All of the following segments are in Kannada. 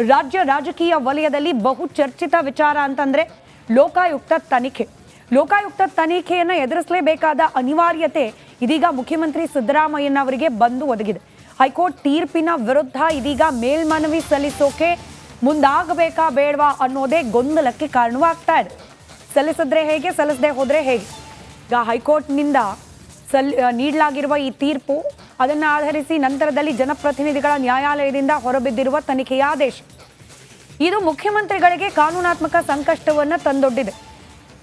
ರಾಜ್ಯ ರಾಜಕೀಯ ವಲಯದಲ್ಲಿ ಬಹು ಚರ್ಚಿತ ವಿಚಾರ ಅಂತಂದ್ರೆ ಲೋಕಾಯುಕ್ತ ತನಿಖೆ. ಲೋಕಾಯುಕ್ತ ತನಿಖೆಯನ್ನು ಎದುರಿಸಲೇಬೇಕಾದ ಅನಿವಾರ್ಯತೆ ಇದೀಗ ಮುಖ್ಯಮಂತ್ರಿ ಸಿದ್ದರಾಮಯ್ಯನವರಿಗೆ ಬಂದು ಒದಗಿದೆ. ಹೈಕೋರ್ಟ್ ತೀರ್ಪಿನ ವಿರುದ್ಧ ಇದೀಗ ಮೇಲ್ಮನವಿ ಸಲ್ಲಿಸೋಕೆ ಮುಂದಾಗಬೇಕಾ ಬೇಡವಾ ಅನ್ನೋದೇ ಗೊಂದಲಕ್ಕೆ ಕಾರಣವಾಗ್ತಾ ಇದೆ. ಸಲ್ಲಿಸಿದ್ರೆ ಹೇಗೆ, ಸಲ್ಲಿಸದೆ ಹೋದ್ರೆ ಹೇಗೆ? ಈಗ ಹೈಕೋರ್ಟ್ನಿಂದ ನೀಡಲಾಗಿರುವ ಈ ತೀರ್ಪು, ಅದನ್ನು ಆಧರಿಸಿ ನಂತರದಲ್ಲಿ ಜನಪ್ರತಿನಿಧಿಗಳ ನ್ಯಾಯಾಲಯದಿಂದ ಹೊರಬಿದ್ದಿರುವ ತನಿಖೆಯ ಆದೇಶ, ಇದು ಮುಖ್ಯಮಂತ್ರಿಗಳಿಗೆ ಕಾನೂನಾತ್ಮಕ ಸಂಕಷ್ಟವನ್ನು ತಂದೊಡ್ಡಿದೆ.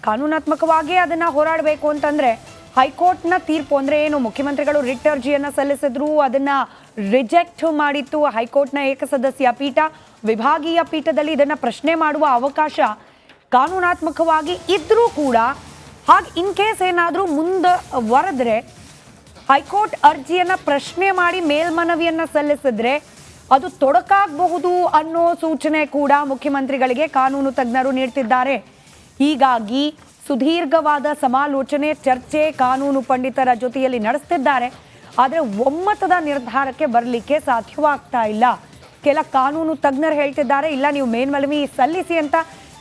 ಕಾನೂನಾತ್ಮಕವಾಗಿ ಅದನ್ನು ಹೋರಾಡಬೇಕು ಅಂತಂದ್ರೆ ಹೈಕೋರ್ಟ್ನ ತೀರ್ಪು ಅಂದರೆ ಏನು, ಮುಖ್ಯಮಂತ್ರಿಗಳು ರಿಟ್ ಅರ್ಜಿಯನ್ನು ಸಲ್ಲಿಸಿದ್ರು, ಅದನ್ನು ರಿಜೆಕ್ಟ್ ಮಾಡಿತ್ತು ಹೈಕೋರ್ಟ್ನ ಏಕಸದಸ್ಯ ಪೀಠ. ವಿಭಾಗೀಯ ಪೀಠದಲ್ಲಿ ಇದನ್ನು ಪ್ರಶ್ನೆ ಮಾಡುವ ಅವಕಾಶ ಕಾನೂನಾತ್ಮಕವಾಗಿ ಇದ್ರೂ ಕೂಡ, ಹಾಗೆ ಇನ್ ಕೇಸ್ ಏನಾದರೂ ಮುಂದುವರೆದ್ರೆ ಹೈಕೋರ್ಟ್ ಅರ್ಜಿಯನ್ನು ಪ್ರಶ್ನೆ ಮಾಡಿ ಮೇಲ್ಮನವಿಯನ್ನು ಸಲ್ಲಿಸಿದ್ರೆ ಅದು ತೊಡಕಾಗಬಹುದು ಅನ್ನೋ ಸೂಚನೆ ಕೂಡ ಮುಖ್ಯಮಂತ್ರಿಗಳಿಗೆ ಕಾನೂನು ತಜ್ಞರು ನೀಡ್ತಿದ್ದಾರೆ. ಹೀಗಾಗಿ ಸುದೀರ್ಘವಾದ ಸಮಾಲೋಚನೆ, ಚರ್ಚೆ ಕಾನೂನು ಪಂಡಿತರ ಜೊತೆಯಲ್ಲಿ ನಡೆಸ್ತಿದ್ದಾರೆ. ಆದರೆ ಒಮ್ಮತದ ನಿರ್ಧಾರಕ್ಕೆ ಬರಲಿಕ್ಕೆ ಸಾಧ್ಯವಾಗ್ತಾ ಇಲ್ಲ. ಕೆಲ ಕಾನೂನು ತಜ್ಞರು ಹೇಳ್ತಿದ್ದಾರೆ ಇಲ್ಲ ನೀವು ಮೇಲ್ಮನವಿ ಸಲ್ಲಿಸಿ ಅಂತ,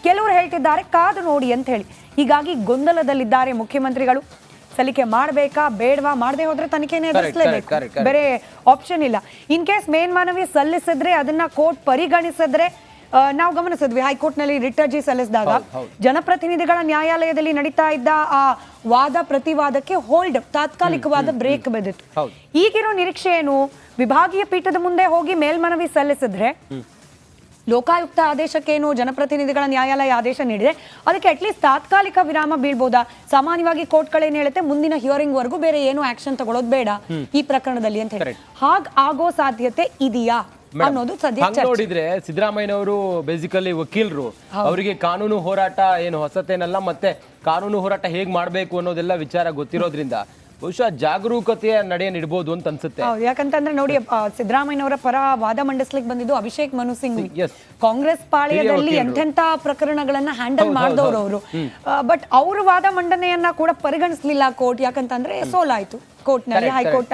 ಕೆಲವರು ಹೇಳ್ತಿದ್ದಾರೆ ಕಾದು ನೋಡಿ ಅಂತ ಹೇಳಿ. ಹೀಗಾಗಿ ಗೊಂದಲದಲ್ಲಿದ್ದಾರೆ ಮುಖ್ಯಮಂತ್ರಿಗಳು. ಸಲ್ಲಿಕೆ ಮಾಡಬೇಕಾ ಬೇಡವಾ, ಮಾಡದೆ ಹೋದ್ರೆ ತನಿಖೆನೇ ಎದುರಿಸಲೇಬೇಕು, ಬೇರೆ ಆಪ್ಷನ್ ಇಲ್ಲ. ಇನ್ ಕೇಸ್ ಮೇಲ್ಮನವಿ ಸಲ್ಲಿಸಿದ್ರೆ ಅದನ್ನ ಕೋರ್ಟ್ ಪರಿಗಣಿಸಿದ್ರೆ, ನಾವು ಗಮನಿಸಿದ್ವಿ ಹೈಕೋರ್ಟ್ನಲ್ಲಿ ರಿಟ್ ಅರ್ಜಿ ಸಲ್ಲಿಸಿದಾಗ ಜನಪ್ರತಿನಿಧಿಗಳ ನ್ಯಾಯಾಲಯದಲ್ಲಿ ನಡೀತಾ ಇದ್ದ ಆ ವಾದ ಪ್ರತಿವಾದಕ್ಕೆ ಹೋಲ್ಡ್, ತಾತ್ಕಾಲಿಕವಾದ ಬ್ರೇಕ್ ಬಿದ್ದಿತ್ತು. ಈಗಿರೋ ನಿರೀಕ್ಷೆ ಏನು, ವಿಭಾಗೀಯ ಪೀಠದ ಮುಂದೆ ಹೋಗಿ ಮೇಲ್ಮನವಿ ಸಲ್ಲಿಸಿದ್ರೆ ಲೋಕಾಯುಕ್ತ ಆದೇಶಕ್ಕೇನು ಜನಪ್ರತಿನಿಧಿಗಳ ನ್ಯಾಯಾಲಯ ಆದೇಶ ನೀಡಿದೆ, ಅದಕ್ಕೆ ಅಟ್ಲೀಸ್ಟ್ ತಾತ್ಕಾಲಿಕ ವಿರಾಮ ಬೀಳ್ಬೋದಾ? ಸಾಮಾನ್ಯವಾಗಿ ಕೋರ್ಟ್ಗಳೇನು ಹೇಳುತ್ತೆ, ಮುಂದಿನ ಹಿಯರಿಂಗ್ ವರೆಗೂ ಬೇರೆ ಏನು ಆಕ್ಷನ್ ತಗೊಳ್ಳೋದು ಬೇಡ ಈ ಪ್ರಕರಣದಲ್ಲಿ ಅಂತ ಹೇಳಿ. ಹಾಗೆ ಆಗೋ ಸಾಧ್ಯತೆ ಇದೆಯಾ ಅನ್ನೋದು ಸದ್ಯ ನೋಡಿದ್ರೆ ಸಿದ್ದರಾಮಯ್ಯನವರು ಬೇಸಿಕಲಿ ವಕೀಲರು, ಅವರಿಗೆ ಕಾನೂನು ಹೋರಾಟ ಏನು ಹೊಸತೇನಲ್ಲ, ಮತ್ತೆ ಕಾನೂನು ಹೋರಾಟ ಹೇಗ್ ಮಾಡ್ಬೇಕು ಅನ್ನೋದೆಲ್ಲ ವಿಚಾರ ಗೊತ್ತಿರೋದ್ರಿಂದ ಬಹುಶಃ ಜಾಗರೂಕತೆಯ ನಡೆಯನ್ನು ಇಡಬಹುದು ಅಂತ ಅನ್ಸುತ್ತೆ. ಯಾಕಂತಂದ್ರೆ ನೋಡಿ, ಸಿದ್ದರಾಮಯ್ಯನವರ ಪರ ವಾದ ಮಂಡಿಸ್ಲಿಕ್ಕೆ ಬಂದಿದ್ದು ಅಭಿಷೇಕ್ ಮನು ಸಿಂಗ್, ಕಾಂಗ್ರೆಸ್ ಪಾಳ್ಯದಲ್ಲಿ ಎಂತೆಂತ ಪ್ರಕರಣಗಳನ್ನ ಹ್ಯಾಂಡಲ್ ಮಾಡಿದವರು ಅವರು. ಬಟ್ ಅವ್ರ ವಾದ ಮಂಡನೆಯನ್ನ ಕೂಡ ಪರಿಗಣಿಸಲಿಲ್ಲ ಕೋರ್ಟ್. ಯಾಕಂತಂದ್ರೆ ಸೋಲಾಯ್ತು ಕೋರ್ಟ್ನಲ್ಲಿ, ಹೈಕೋರ್ಟ್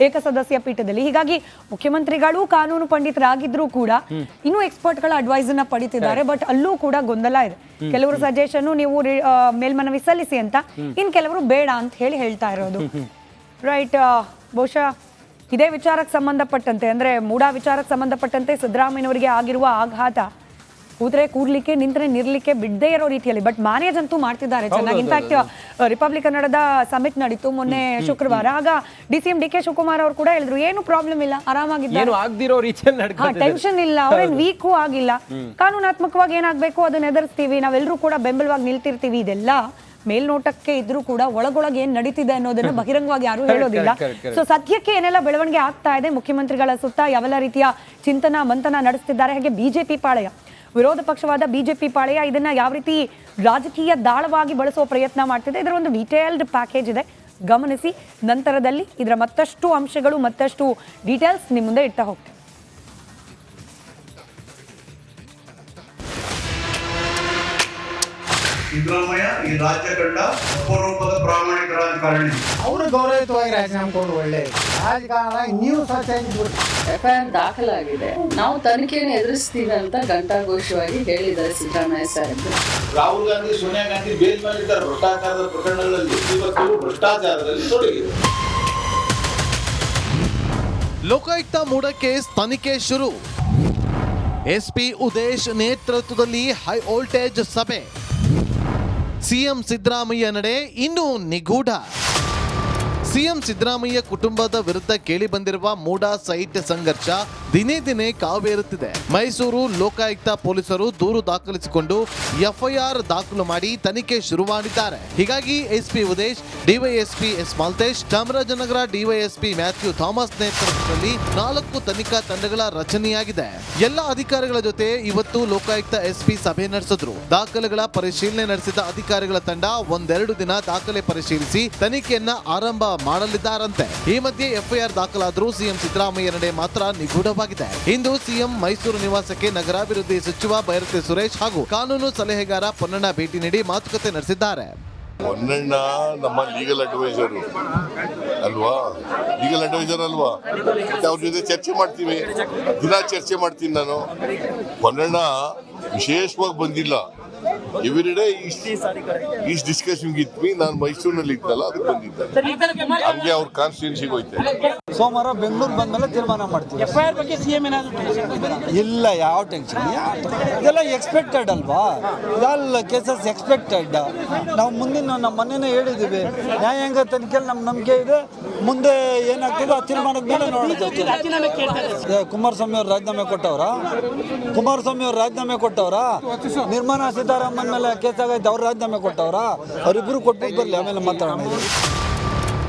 ಏಕಸದಸ್ಯ ಪೀಠದಲ್ಲಿ. ಹೀಗಾಗಿ ಮುಖ್ಯಮಂತ್ರಿಗಳು ಕಾನೂನು ಪಂಡಿತರಾಗಿದ್ರು ಕೂಡ ಇನ್ನೂ ಎಕ್ಸ್ಪರ್ಟ್ಗಳ ಅಡ್ವೈಸ್ ಅನ್ನ ಪಡಿತಿದ್ದಾರೆ. ಬಟ್ ಅಲ್ಲೂ ಕೂಡ ಗೊಂದಲ ಇದೆ. ಕೆಲವರು ಸಜೆಷನ್ ನೀವು ಮೇಲ್ಮನವಿ ಸಲ್ಲಿಸಿ ಅಂತ, ಇನ್ ಕೆಲವರು ಬೇಡ ಅಂತ ಹೇಳಿ ಹೇಳ್ತಾ ಇರೋದು. ರೈಟ್. ಬಹುಶಃ ಇದೇ ವಿಚಾರಕ್ಕೆ ಸಂಬಂಧಪಟ್ಟಂತೆ, ಅಂದ್ರೆ ಮೂಡಾ ವಿಚಾರಕ್ಕೆ ಸಂಬಂಧಪಟ್ಟಂತೆ ಸಿದ್ದರಾಮಯ್ಯನವರಿಗೆ ಆಗಿರುವ ಆಘಾತ ಕೂತ್ರೆ ಕೂರ್ಲಿಕ್ಕೆ, ನಿಂತ್ರೆ ನಿರ್ಲಿಕ್ಕೆ ಬಿಡದೇ ಇರೋ ರೀತಿಯಲ್ಲಿ ಬಟ್ ಮ್ಯಾನೇಜ್ ಅಂತೂ ಮಾಡ್ತಿದ್ದಾರೆ ಚೆನ್ನಾಗಿ. ಇನ್ಫ್ಯಾಕ್ಟ್ ರಿಪಬ್ಲಿಕ್ ಕನ್ನಡದ ಸಮಿಟ್ ನಡೀತು ಮೊನ್ನೆ ಶುಕ್ರವಾರ. ಆಗ DCM DK ಶಿವಕುಮಾರ್ ಅವರು ಕೂಡ ಹೇಳಿದ್ರು ಏನು ಪ್ರಾಬ್ಲಮ್ ಇಲ್ಲ, ಆರಾಮಾಗಿದ್ದಾರೆ, ಟೆನ್ಷನ್ ಇಲ್ಲ, ಅವ್ರೇನು ವೀಕು ಆಗಿಲ್ಲ, ಕಾನೂನಾತ್ಮಕವಾಗಿ ಏನಾಗಬೇಕು ಅದನ್ನ ಎದುರಿಸ್ತೀವಿ, ನಾವೆಲ್ಲರೂ ಕೂಡ ಬೆಂಬಲವಾಗಿ ನಿಲ್ತಿರ್ತೀವಿ. ಇದೆಲ್ಲ ಮೇಲ್ನೋಟಕ್ಕೆ ಇದ್ರೂ ಕೂಡ ಒಳಗೊಳಗೆ ಏನ್ ನಡೀತಿದೆ ಅನ್ನೋದನ್ನ ಬಹಿರಂಗವಾಗಿ ಯಾರು ಹೇಳೋದಿಲ್ಲ. ಸೊ ಸದ್ಯಕ್ಕೆ ಏನೆಲ್ಲ ಬೆಳವಣಿಗೆ ಆಗ್ತಾ ಇದೆ ಮುಖ್ಯಮಂತ್ರಿಗಳ ಸುತ್ತ, ಯಾವೆಲ್ಲ ರೀತಿಯ ಚಿಂತನ ಮಂಥನ ನಡೆಸ್ತಿದ್ದಾರೆ, ಹಾಗೆ ಬಿಜೆಪಿ ಪಾಳೆಯ, ವಿರೋಧ ಪಕ್ಷವಾದ ಬಿಜೆಪಿ ಪಾಳೆಯ ಇದನ್ನ ಯಾವ ರೀತಿ ರಾಜಕೀಯ ದಾಳವಾಗಿ ಬಳಸುವ ಪ್ರಯತ್ನ ಮಾಡ್ತಿದೆ, ಇದರ ಒಂದು ಡೀಟೇಲ್ಡ್ ಪ್ಯಾಕೇಜ್ ಇದೆ, ಗಮನಿಸಿ. ನಂತರದಲ್ಲಿ ಇದರ ಮತ್ತಷ್ಟು ಅಂಶಗಳು, ಮತ್ತಷ್ಟು ಡೀಟೇಲ್ಸ್ ನಿಮ್ಮ ಮುಂದೆ ಇಡ್ತಾ ಹೋಗ್ತೇವೆ. ಸಿದ್ದರಾಮಯ್ಯ ಈ ರಾಜ್ಯ ಕಂಡ ಅಪರೂಪದ ಪ್ರಾಮಾಣಿಕ ರಾಜಕಾರಣಿ. ಅವರು ಗೌರವಯುತವಾಗಿ ರಾಜೀನಾಮೆ ಕೊಡು, ಒಳ್ಳೆ ರಾಜಕಾರಣ. ನೀವು FIR ದಾಖಲಾಗಿದೆ, ನಾವು ತನಿಖೆಯನ್ನು ಎದುರಿಸ್ತೀವಿ ಅಂತ ಘಂಟಾಘೋಷವಾಗಿ ಹೇಳಿದ್ದಾರೆ ಸಿದ್ದರಾಮಯ್ಯ ಸಾಹೇಬ್. ರಾಹುಲ್ ಗಾಂಧಿ, ಸೋನಿಯಾ ಗಾಂಧಿ ಬೇಲ್ ಮೇಲಿದ್ದಾರೆ ಭ್ರಷ್ಟಾಚಾರದ ಪ್ರಕರಣಗಳಲ್ಲಿ, ಇವತ್ತು ಭ್ರಷ್ಟಾಚಾರದಲ್ಲಿ ತೊಡಗಿದೆ. ಲೋಕಾಯುಕ್ತ ಮೂಡಾ ಕೇಸ್ ತನಿಖೆ ಶುರು. SP ಉದೇಶ್ ನೇತೃತ್ವದಲ್ಲಿ ಹೈ ವೋಲ್ಟೇಜ್ ಸಭೆ. ಸಿಎಂ ಸಿದ್ದರಾಮಯ್ಯ ನಡೆ ಇನ್ನೂ ನಿಗೂಢ. ಸಿಎಂ ಸಿದ್ದರಾಮಯ್ಯ ಕುಟುಂಬದ ವಿರುದ್ಧ ಕೇಳಿ ಬಂದಿರುವ ಮೂಡಾ ಸೈಟ್ ಸಂಘರ್ಷ ದಿನೇ ದಿನೇ ಕಾವೇರುತ್ತಿದೆ. ಮೈಸೂರು ಲೋಕಾಯುಕ್ತ ಪೊಲೀಸರು ದೂರು ದಾಖಲಿಸಿಕೊಂಡು FIR ದಾಖಲು ಮಾಡಿ ತನಿಖೆ ಶುರು ಮಾಡಿದ್ದಾರೆ. ಹೀಗಾಗಿ SP Udesh, DYSP S Malthesh, Chamarajanagar DYSP Mathew Thomas ನೇತೃತ್ವದಲ್ಲಿ 4 ತನಿಖಾ ತಂಡಗಳ ರಚನೆಯಾಗಿದೆ. ಎಲ್ಲ ಅಧಿಕಾರಿಗಳ ಜೊತೆ ಇವತ್ತು ಲೋಕಾಯುಕ್ತ SP ಸಭೆ ನಡೆಸಿದ್ರು. ದಾಖಲೆಗಳ ಪರಿಶೀಲನೆ ನಡೆಸಿದ ಅಧಿಕಾರಿಗಳ ತಂಡ ಒಂದೆರಡು ದಿನ ದಾಖಲೆ ಪರಿಶೀಲಿಸಿ ತನಿಖೆಯನ್ನ ಆರಂಭ ಮಾಡಲಿದ್ದಾರಂತೆ. ಈ ಮಧ್ಯೆ FIR ದಾಖಲಾದರೂ ಸಿಎಂ ಸಿದ್ದರಾಮಯ್ಯ ನಡೆ ಮಾತ್ರ ನಿಗೂಢವಾಗಿದೆ. ಇಂದು ಸಿಎಂ ಮೈಸೂರು ನಿವಾಸಕ್ಕೆ ನಗರಾಭಿವೃದ್ಧಿ ಸಚಿವ ಬೈರತಿ ಸುರೇಶ್ ಹಾಗೂ ಕಾನೂನು ಸಲಹೆಗಾರ ಪೊನ್ನಣ್ಣ ಭೇಟಿ ನೀಡಿ ಮಾತುಕತೆ ನಡೆಸಿದ್ದಾರೆ. ಹೊನ್ನಣ್ಣ ನಮ್ಮ ಲೀಗಲ್ ಅಡ್ವೈಸರು ಅಲ್ವಾ, ಲೀಗಲ್ ಅಡ್ವೈಸರ್ ಅಲ್ವಾ, ಅವ್ರ ಜೊತೆ ಚರ್ಚೆ ಮಾಡ್ತೀವಿ, ದಿನ ಚರ್ಚೆ ಮಾಡ್ತೀನಿ ನಾನು. ಹೊನ್ನಣ್ಣ ವಿಶೇಷವಾಗಿ ಬಂದಿಲ್ಲ, every day is discussion with me. ನಾನು ಮೈಸೂರಿನಲ್ಲಿ ಇದ್ದಲ್ಲ, ಅದಕ್ಕೆ ಬಂದಿದ್ದೆ. ಹಂಗೆ ಅವ್ರ ಕಾನ್ಸ್ಟಿಟ್ಯೂನ್ಸಿಗೆ ಹೋಯ್ತೆ. ಸೋಮವಾರ ಬೆಂಗಳೂರು ಬಂದ್ಮೇಲೆ ತೀರ್ಮಾನ ಮಾಡ್ತೀವಿ. FIR ಬಗ್ಗೆ CM ಏನಾದ್ರು ಇಲ್ಲ, ಯಾವ ಟೆನ್ಷನ್, ಇದೆಲ್ಲ ಎಕ್ಸ್ಪೆಕ್ಟೆಡ್ ಅಲ್ವಾ, ಇದೆಲ್ಲ ಕೇಸಸ್ ಎಕ್ಸ್ಪೆಕ್ಟೆಡ್. ನಾವು ಮುಂದಿನ ನಮ್ಮ ಮೊನ್ನೆನೇ ಹೇಳಿದ್ದೀವಿ, ನ್ಯಾಯಾಂಗ ತನಿಖೆಯಲ್ಲಿ ನಮ್ಮ ನಂಬಿಕೆ ಇದೆ. ಮುಂದೆ ಏನಾಗ್ತದೆ ಆ ತೀರ್ಮಾನದ ಮೇಲೆ ನೋಡೋದು. ಕುಮಾರಸ್ವಾಮಿ ಅವ್ರು ರಾಜೀನಾಮೆ ಕೊಟ್ಟವ್ರ, ನಿರ್ಮಲಾ ಸೀತಾರಾಮನ್ ಮೇಲೆ ಕೇಸ್ ಆಗೈತೆ, ಅವ್ರು ರಾಜೀನಾಮೆ ಕೊಟ್ಟವ್ರ, ಅವರಿಬ್ಬರು ಕೊಟ್ಬಿಟ್ಟು ಬರಲಿ, ಆಮೇಲೆ ಮಾತಾಡೋಣ.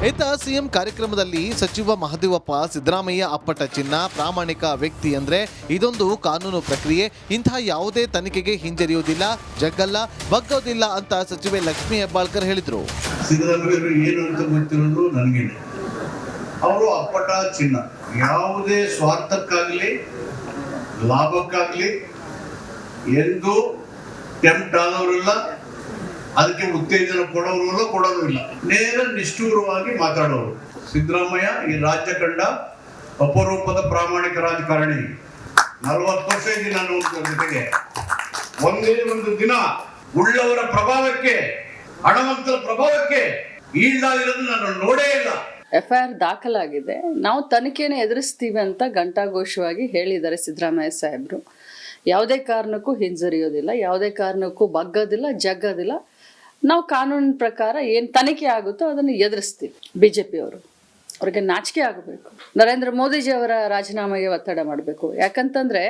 ಇತ್ತ ಸಿಎಂ ಕಾರ್ಯಕ್ರಮದಲ್ಲಿ ಸಚಿವ ಮಹದೇವಪ್ಪ ಸಿದ್ದರಾಮಯ್ಯ ಅಪ್ಪಟ ಚಿನ್ನ, ಪ್ರಾಮಾಣಿಕ ವ್ಯಕ್ತಿ ಅಂದ್ರೆ ಇದೊಂದು ಕಾನೂನು ಪ್ರಕ್ರಿಯೆ, ಇಂತಹ ಯಾವುದೇ ತನಿಖೆಗೆ ಹಿಂಜರಿಯುವುದಿಲ್ಲ, ಜಗ್ಗಲ್ಲ, ಬಗ್ಗೋದಿಲ್ಲ ಅಂತ ಸಚಿವೆ ಲಕ್ಷ್ಮೀ ಹೆಬ್ಬಾಳ್ಕರ್ ಹೇಳಿದ್ರು. ಸಿದ್ದರಾಮಯ್ಯರು ಏನು ಅಂತ ಗೊತ್ತಿರೋದು ನನಗೇನೆ. ಅವರು ಅಪ್ಪಟ ಚಿನ್ನ, ಯಾವುದೇ ಸ್ವಾರ್ಥಕ್ಕಾಗ್ಲಿ ಲಾಭಕ್ಕಾಗ್ಲಿ ಎಂದು ಟೆಂಪ್ಟ್ ಆದವರಲ್ಲ, ಅದಕ್ಕೆ ಉತ್ತೇಜನ ಕೊಡೋರು ಇಲ್ಲ, ನೇರ ನಿಷ್ಠೂರವಾಗಿ ಮಾತಾಡೋರು. ಸಿದ್ದರಾಮಯ್ಯ ಈ ರಾಜ್ಯ ಕಂಡ ಅಪರೂಪದ ಪ್ರಾಮಾಣಿಕ ರಾಜಕಾರಣಿ. 40 ವರ್ಷ ಇದ್ದೀನಿ ನಾನು ಜೊತೆಗೆ. ಒಂದೇ ಒಂದು ದಿನ ಉಳ್ಳವರ ಪ್ರಭಾವಕ್ಕೆ, ಹಣವಂತರ ಪ್ರಭಾವಕ್ಕೆ ಈಡಾಗಿರೋದು ನಾನು ನೋಡೇ ಇಲ್ಲ. FIR ದಾಖಲಾಗಿದೆ, ನಾವು ತನಿಖೆಯನ್ನು ಎದುರಿಸ್ತೀವಿ ಅಂತ ಘಂಟಾಘೋಷವಾಗಿ ಹೇಳಿದ್ದಾರೆ ಸಿದ್ದರಾಮಯ್ಯ ಸಾಹೇಬರು. ಯಾವುದೇ ಕಾರಣಕ್ಕೂ ಹಿಂಜರಿಯೋದಿಲ್ಲ, ಯಾವುದೇ ಕಾರಣಕ್ಕೂ ಬಗ್ಗೋದಿಲ್ಲ, ಜಗ್ಗೋದಿಲ್ಲ. ನಾವು ಕಾನೂನಿನ ಪ್ರಕಾರ ಏನು ತನಿಖೆ ಆಗುತ್ತೋ ಅದನ್ನು ಎದುರಿಸ್ತೀವಿ. BJP ಅವ್ರಿಗೆ ನಾಚಿಕೆ ಆಗಬೇಕು. ನರೇಂದ್ರ ಮೋದಿಜಿ ಅವರ ರಾಜೀನಾಮೆಗೆ ಒತ್ತಡ ಮಾಡಬೇಕು. ಯಾಕಂತಂದ್ರೆ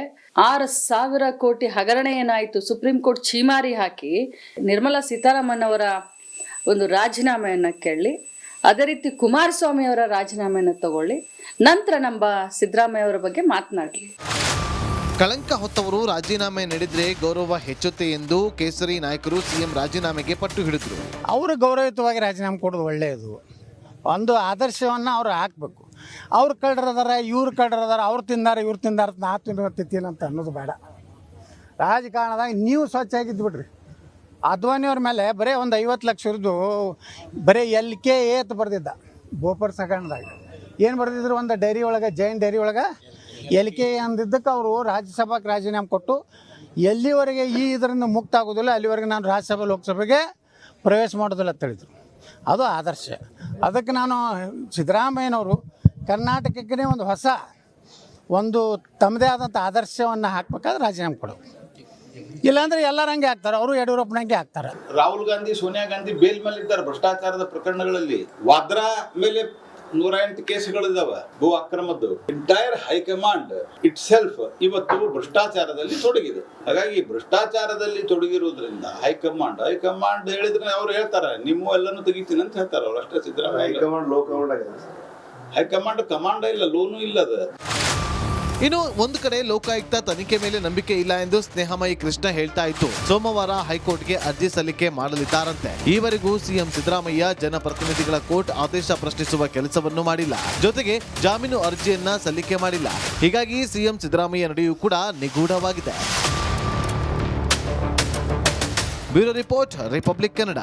6,000 ಕೋಟಿ ಹಗರಣ ಏನಾಯಿತು, ಸುಪ್ರೀಂ ಕೋರ್ಟ್ ಛೀಮಾರಿ ಹಾಕಿ ನಿರ್ಮಲಾ ಸೀತಾರಾಮನ್ ಅವರ ಒಂದು ರಾಜೀನಾಮೆಯನ್ನು ಕೇಳಿ, ಅದೇ ರೀತಿ ಕುಮಾರಸ್ವಾಮಿ ಅವರ ರಾಜೀನಾಮೆಯನ್ನು ತಗೊಳ್ಳಿ, ನಂತರ ನಮ್ಮ ಸಿದ್ದರಾಮಯ್ಯ ಅವರ ಬಗ್ಗೆ ಮಾತನಾಡಲಿ. ಕಳಂಕ ಹೊತ್ತವರು ರಾಜೀನಾಮೆ ನೀಡಿದ್ರೆ ಗೌರವ ಹೆಚ್ಚುತ್ತೆ ಎಂದು ಕೇಸರಿ ನಾಯಕರು ಸಿಎಂ ರಾಜೀನಾಮೆಗೆ ಪಟ್ಟು ಹಿಡಿದ್ರು. ಅವರು ಗೌರವಯುತವಾಗಿ ರಾಜೀನಾಮೆ ಕೊಡೋದು ಒಳ್ಳೆಯದು. ಒಂದು ಆದರ್ಶವನ್ನು ಅವ್ರು ಹಾಕಬೇಕು. ಅವ್ರು ಕಳ್ಳರದಾರ, ಇವ್ರು ಕಳ್ಳರದಾರ, ಅವ್ರು ತಿಂದಾರ, ಇವ್ರು ತಿಂದಾರ, ನಾ ತಿಂತೀನಿ ಅಂತ ಅನ್ನೋದು ಬೇಡ. ರಾಜಕಾರಣದಾಗ ನೀವು ಸ್ವಚ್ಛಾಗಿದ್ದು ಬಿಡ್ರಿ. ಅದ್ವಾನಿಯವ್ರ ಮೇಲೆ ಬರೀ ಒಂದು 50 ಲಕ್ಷ ಇರೋದು ಬರೀ LKA ಬರ್ದಿದ್ದ ಬೋಪರ್ ಸಗಣದಾಗ. ಏನು ಬರ್ದಿದ್ರು, ಒಂದು ಡೈರಿ ಒಳಗೆ, ಜೈನ್ ಡೈರಿ ಒಳಗೆ LKA ಅಂದಿದ್ದಕ್ಕೆ ಅವರು ರಾಜ್ಯಸಭಾಕ್ಕೆ ರಾಜೀನಾಮೆ ಕೊಟ್ಟು, ಎಲ್ಲಿವರೆಗೆ ಇದರಿಂದ ಮುಕ್ತ ಆಗೋದಿಲ್ಲ ಅಲ್ಲಿವರೆಗೆ ನಾನು ರಾಜ್ಯಸಭೆ ಲೋಕಸಭೆಗೆ ಪ್ರವೇಶ ಮಾಡೋದಿಲ್ಲ ಅಂತ ಹೇಳಿದರು. ಅದು ಆದರ್ಶ. ಅದಕ್ಕೆ ನಾನು ಸಿದ್ದರಾಮಯ್ಯನವರು ಕರ್ನಾಟಕಕ್ಕೆ ಒಂದು ತಮ್ಮದೇ ಆದಂಥ ಆದರ್ಶವನ್ನು ಹಾಕಬೇಕಾದ್ರೆ ರಾಜೀನಾಮೆ ಕೊಡೋದು. ಇಲ್ಲಾಂದ್ರೆ ಎಲ್ಲರೂ ಹಂಗೆ ಆಗ್ತಾರೆ, ಅವರು ಯಡಿಯೂರಪ್ಪನಂಗೆ ಆಗ್ತಾರೆ. ರಾಹುಲ್ ಗಾಂಧಿ, ಸೋನಿಯಾ ಗಾಂಧಿ ಬೇಲ್ ಮೇಲೆ ಇದ್ದಾರೆ ಭ್ರಷ್ಟಾಚಾರದ ಪ್ರಕರಣಗಳಲ್ಲಿ. ವಾದ್ರಾ ಮೇಲೆ 108 ಕೇಸುಗಳಿದಾವೆ ಭೂ ಅಕ್ರಮದ್ದು. ಎಂಟೈರ್ ಹೈಕಮಾಂಡ್ ಇಟ್ ಸೆಲ್ಫ್ ಇವತ್ತು ಭ್ರಷ್ಟಾಚಾರದಲ್ಲಿ ತೊಡಗಿದೆ. ಹಾಗಾಗಿ ಭ್ರಷ್ಟಾಚಾರದಲ್ಲಿ ತೊಡಗಿರುವುದರಿಂದ ಹೈಕಮಾಂಡ್ ಹೇಳಿದ್ರೆ ಅವ್ರು ಹೇಳ್ತಾರೆ, ನಿಮ್ಮ ಎಲ್ಲನೂ ತೆಗಿತೀನಿ ಅಂತ ಹೇಳ್ತಾರೆ ಅವ್ರು ಅಷ್ಟೇ. ಸಿದ್ದರಾಮಯ್ಯ ಹೈಕಮಾಂಡ್ ಕಮಾಂಡ ಇಲ್ಲ, ಲೋನು ಇಲ್ಲ. ಅದು ಇನ್ನು ಒಂದು ಕಡೆ ಲೋಕಾಯುಕ್ತ ತನಿಖೆ ಮೇಲೆ ನಂಬಿಕೆ ಇಲ್ಲ ಎಂದು ಸ್ನೇಹಮಯಿ ಕೃಷ್ಣ ಹೇಳ್ತಾ ಇತ್ತು. ಸೋಮವಾರ ಹೈಕೋರ್ಟ್ಗೆ ಅರ್ಜಿ ಸಲ್ಲಿಕೆ ಮಾಡಲಿದ್ದಾರಂತೆ. ಈವರೆಗೂ ಸಿಎಂ ಸಿದ್ದರಾಮಯ್ಯ ಜನಪ್ರತಿನಿಧಿಗಳ ಕೋರ್ಟ್ ಆದೇಶ ಪ್ರಶ್ನಿಸುವ ಕೆಲಸವನ್ನು ಮಾಡಿಲ್ಲ, ಜೊತೆಗೆ ಜಾಮೀನು ಅರ್ಜಿಯನ್ನ ಸಲ್ಲಿಕೆ ಮಾಡಿಲ್ಲ. ಹೀಗಾಗಿ ಸಿಎಂ ಸಿದ್ದರಾಮಯ್ಯ ನಡೆಯೂ ಕೂಡ ನಿಗೂಢವಾಗಿದೆ. Bureau report, Republic Kannada.